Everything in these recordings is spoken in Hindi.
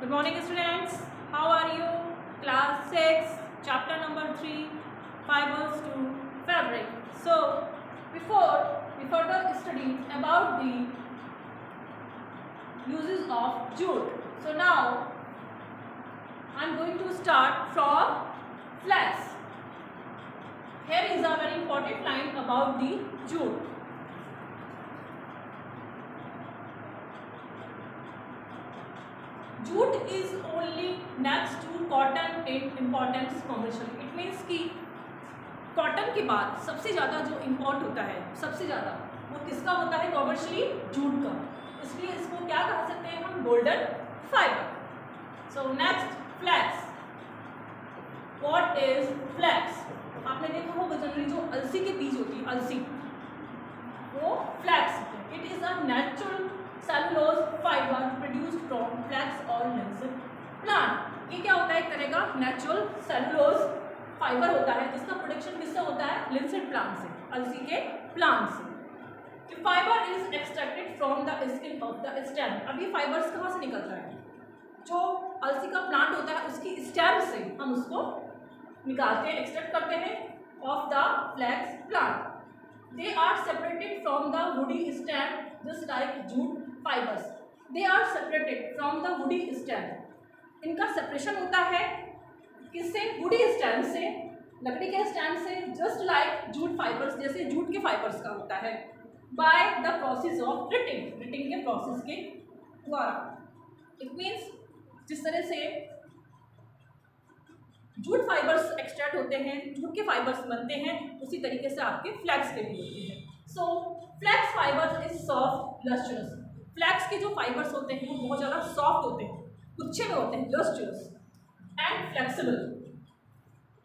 Good morning students, how are you? Class 6, chapter number 3, fibers to fabric. So, before we further study about the uses of jute. So now, I am going to start from flax. Here is a very important line about the jute. Jute is only next to cotton in importance commercial. It means कि कॉटन के बाद सबसे ज़्यादा जो इम्पोर्ट होता है, सबसे ज़्यादा वो किसका होता है कमर्शियली? जूट का. इसलिए इसको क्या कह सकते हैं हम? Golden fibre. So next flax. What is flax? आपने देखा होगा जनरली जो अलसी के बीज होती है, अलसी, वो flax. It is a natural cellulose fibre produced from flax और लिंसेड प्लांट. ये क्या होता है? एक तरह का नेचुरल सेलुलोज फाइबर होता है जिसका प्रोडक्शन किससे होता है? लिंसेड प्लांट से, अलसी के प्लांट से. The fiber is extracted from the skin of the stem. अब ये फाइबर्स कहाँ से निकलता है? जो अलसी का प्लांट होता है उसकी स्टेम से हम उसको निकालते हैं, एक्सट्रैक्ट करते हैं of the flax plant. They are separated from the woody stem just like jute fibers. They are separated from the woody stem. इनका सेपरेशन होता है किससे? वुडी स्टेम से, लकड़ी के स्टेम से, जस्ट लाइक जूट फाइबर्स, जैसे जूट के फाइबर्स का होता है. By the process of written, written के प्रोसेस के द्वारा. इट मीन्स जिस तरह से जूट फाइबर्स एक्सट्रैक्ट होते हैं, जूट के फाइबर्स बनते हैं, उसी तरीके से आपके फ्लैक्स के भी होते हैं. So flax fibers is soft lustrous. Flax के जो फाइबर्स होते हैं वो बहुत ज़्यादा सॉफ्ट होते हैं, गुच्छे में होते हैं, लस्ट्रस एंड फ्लेक्सिबल,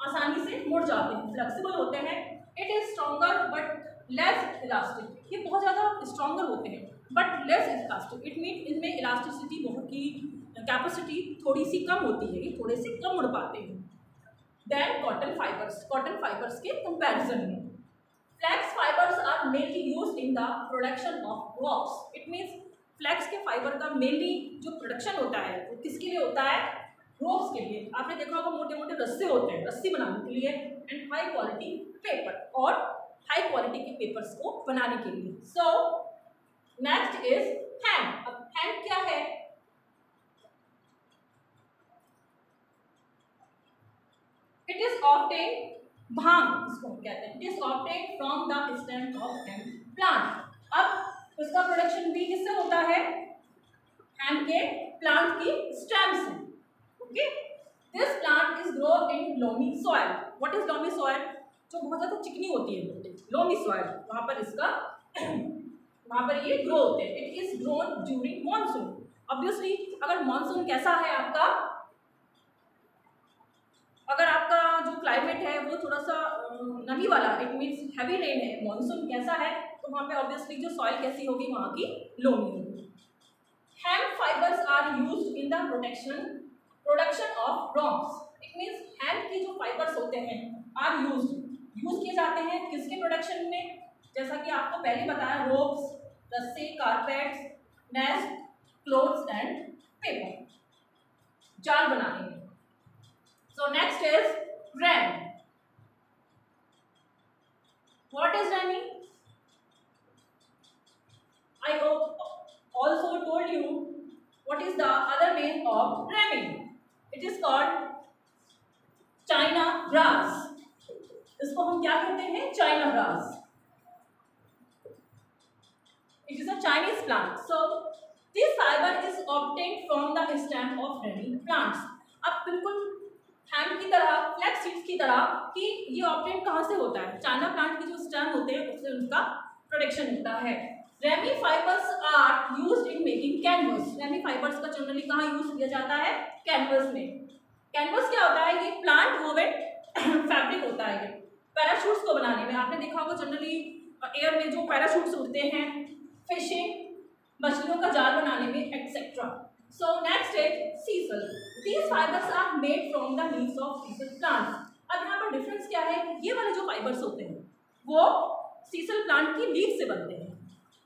आसानी से मुड़ जाते हैं, फ्लेक्सिबल होते हैं. It is stronger but less elastic. ये बहुत ज़्यादा स्ट्रॉन्गर होते हैं but less elastic. It mean इनमें इलास्टिसिटी बहुत की कैपेसिटी थोड़ी सी कम होती है, ये थोड़े से कम मुड़ पाते हैं then cotton fibres. Cotton fibres के कंपैरिजन में flax fibres are mainly used in the production of ropes. It means flax के फाइबर का मेनली जो प्रोडक्शन होता है वो किसके लिए होता है? रोप्स के लिए. आपने देखा होगा मोटे मोटे रस्से होते हैं रस्सी बनाने के लिए, एंड हाई क्वालिटी पेपर, और हाई क्वालिटी के पेपर्स को बनाने के लिए. सो नेक्स्ट इज हैंड. अब हैंड क्या है? इट इज ऑब्टेन, भांग इसको कहते हैं. It is obtain from the stem of hand plant. अब उसका प्रोडक्शन भी किससे होता है? हैंड के प्लांट की स्टेम से. Okay, this plant is grow in loamy soil. What is loamy soil? जो बहुत ज़्यादा चिकनी होती है, लोमी सॉइल, वहाँ पर इसका वहाँ पर ये ग्रो होते हैं. It is grown during monsoon. Obviously अगर मानसून कैसा है आपका, अगर आपका जो क्लाइमेट है वो थोड़ा सा नमी वाला, इट मीन्स हैवी रेन है, मानसून कैसा है, तो वहाँ पे ऑब्वियसली जो सॉइल कैसी होगी, वहाँ की लोमी होगी. Hemp fibres are used in the production of ropes. It means hemp की जो फाइबर्स होते हैं आर यूज किए जाते हैं किसके प्रोडक्शन में? जैसा कि आपको पहले बताया, रोप्स, रस्से, carpets, nest, clothes and paper, जाल बनाने में. So next is ram. What is ramming? I also told you what is the other name of ramming. It is called China grass. इसको हम क्या कहते हैं? China grass. It is a Chinese plant. So this fiber is obtained from the stem of ramming plants. अब बिल्कुल हैंड की तरह, फ्लैक्स सीड्स की तरह कि ये ऑब्टेन कहाँ से होता है? चाइना प्लांट के जो स्टेम होते हैं उससे उनका प्रोडक्शन होता है. Ramie fibres are used in making canvas. Ramie fibres का जनरली कहाँ यूज किया जाता है? कैनवस में. कैनवस क्या होता है? ये प्लांट वोवेन फैब्रिक होता है. ये पैराशूट्स को बनाने में आपने देखा होगा जनरली एयर में जो पैराशूट्स उड़ते हैं, फिशिंग, मछलियों का जाल बनाने में, etcetera. So next is sisal. These fibers are made from the leaves of sisal plants. अब यहाँ पर डिफरेंस क्या है? ये वाले जो फाइबर्स होते हैं वो सीसल प्लांट की लीफ से बनते हैं,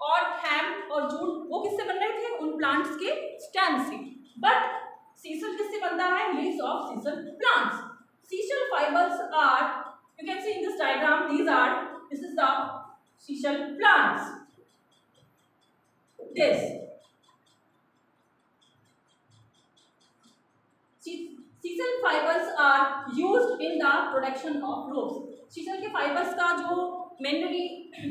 और हैम्प और जूट वो किससे बन रहे थे? उन प्लांट्स के स्टेम से. बट सीसल किससे बनता है? Leaves of sisal plants. Sisal fibres are, you can see in this diagram, this is the sisal plants. This sisal fibres are used in the production of ropes. Sisal के फाइबर्स का जो मेनली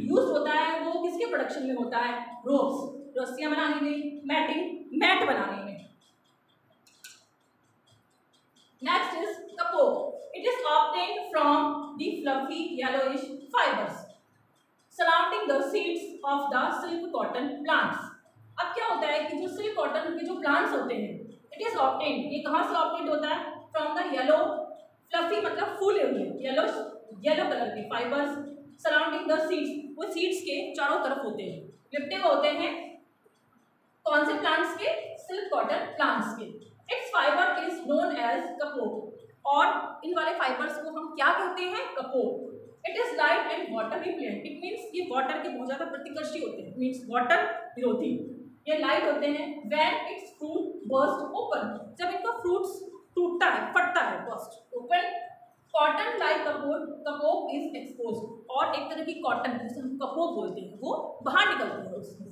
यूज होता है वो किसके प्रोडक्शन में होता है? रोप्स, रस्सियां बनाने में, मैट बनाने में. Next is kapok. It is obtained from the fluffy yellowish fibres surrounding the seeds of the silk cotton plants. अब क्या होता है कि जो सिल्क कॉटन के जो प्लांट्स होते हैं, इट इज ऑब्टेन्ड, ये कहाँ से ऑब्टेन्ड होता है? फ्रॉम द येलो फ्लफी, मतलब फूले हुए येलो कलर के फाइबर्स सराउंडिंग द सीड्स. वो सीड्स के चारों तरफ होते हैं, लिपटे हुए होते हैं. कौन से प्लांट्स के? सिल्क कॉटन प्लांट्स के. Its fibre is known as kapok. और इन वाले फाइबर्स को हम क्या कहते हैं? Kapok. It is light and water repellent. It means ये वाटर के बहुत ज्यादा प्रतिकर्षी होते हैं, मीन्स वाटर विरोधी. ये लाइट होते हैं. When it's fruit burst open, जब इनका फ्रूट्स टूटता है, फटता है, burst open. Cotton like kapok is expose. और एक तरह की कॉटन जिसे हम कपोक बोलते हैं वो बाहर निकलती है उसमें.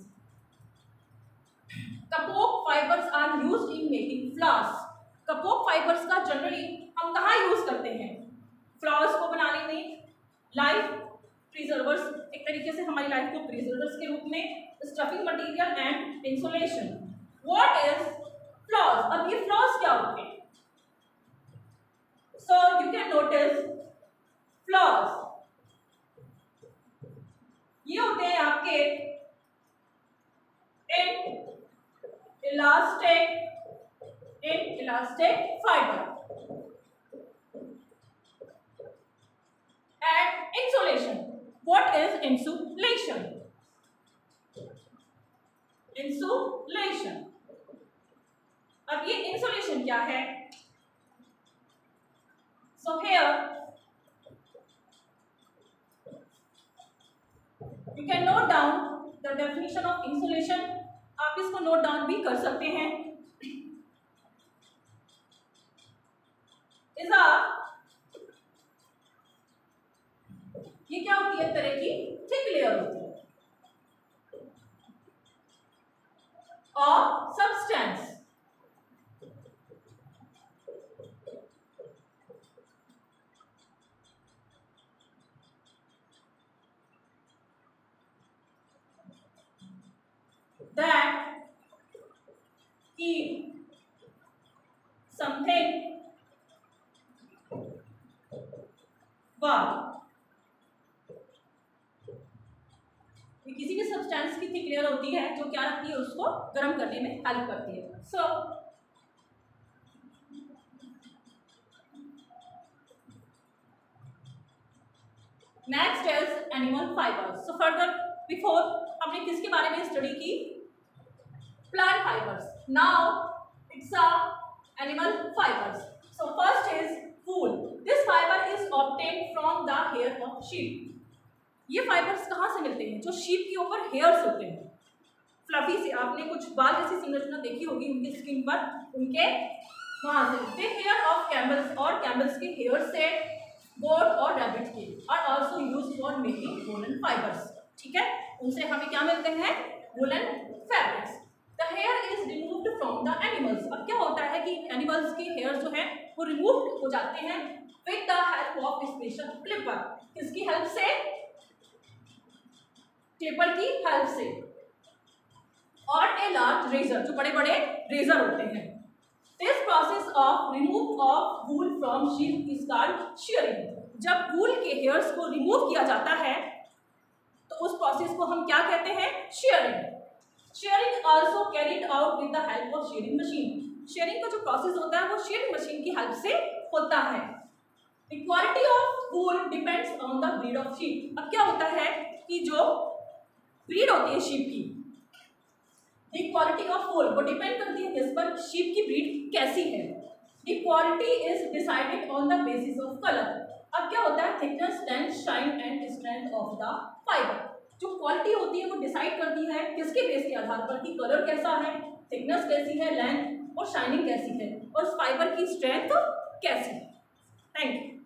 Kapok fibres are used in making flowers. Kapok fibres का जनरली हम कहाँ यूज करते हैं? फ्लावर्स को बनाने में, लाइफ प्रिजर्वर्स, एक तरीके से हमारी लाइफ को प्रिजर्वर्स के रूप में, stuffing material and insulation. What is flowers? अब ये फ्लावर्स क्या होते हैं? So you can notice flowers. ये होते हैं आपके elastic fibre. And insulation. What is insulation? Insulation. अब ये insulation क्या है? So here you can note down the definition of insulation. आप इसको नोट डाउन भी कर सकते हैं. ये क्या होती है? एक तरह की थिक लेयर होती है और substance that keep something warm. ये किसी भी सब्सटेंस की थिक लेयर होती है जो क्या रखती है? उसको गर्म करने में हेल्प करती है. So next is animal fibres. So further before हमने किसके बारे में स्टडी की? Plant fibres. Now it's animal fibres. So first is wool. This fibre is obtained from the hair of sheep. ये फाइबर्स कहाँ से मिलते हैं? जो शीप के ऊपर हेयर्स होते हैं, फ्लफी से. आपने कुछ बाल जैसी संरचना देखी होगी उनकी स्किन पर, उनके वहां से. हेयर ऑफ कैमल्स, और कैमल्स के हेयर से, गोट और रैबिट के, और also used for making woollen fibres. ठीक है, उनसे हमें क्या मिलते हैं? Woollen fabrics. The here is removed from the animals. अब क्या होता है कि एनिमल्स के हेयर जो है वो रिमूव हो जाते हैं with the help of special clipper. किसकी हेल्प से? क्लिपर की हेल्प से. और ए लार्ज रेजर, जो बड़े बड़े रेजर होते हैं. This process of remove of wool from sheep is called shearing. जब वूल के हेयर्स को रिमूव किया जाता है तो उस प्रोसेस को हम क्या कहते हैं? shearing. shearing also carried out with the help of shearing machine. shearing का जो प्रोसेस होता है वो shearing मशीन की हेल्प से होता है. The quality of wool depends on the breed of sheep. अब क्या होता है कि जो ब्रीड होती है शीप की, द क्वालिटी ऑफ वूल वो डिपेंड करती है किस पर? शीप की ब्रीड कैसी है. The quality is decided on the basis of colour. अब क्या होता है? Thickness, length, shine and strength of the fibre. जो क्वालिटी होती है वो डिसाइड करती है किसके बेस के आधार पर कि कलर कैसा है, थिकनेस कैसी है, लेंथ और शाइनिंग कैसी है, और उस फाइबर की स्ट्रेंथ कैसी है। Thank you.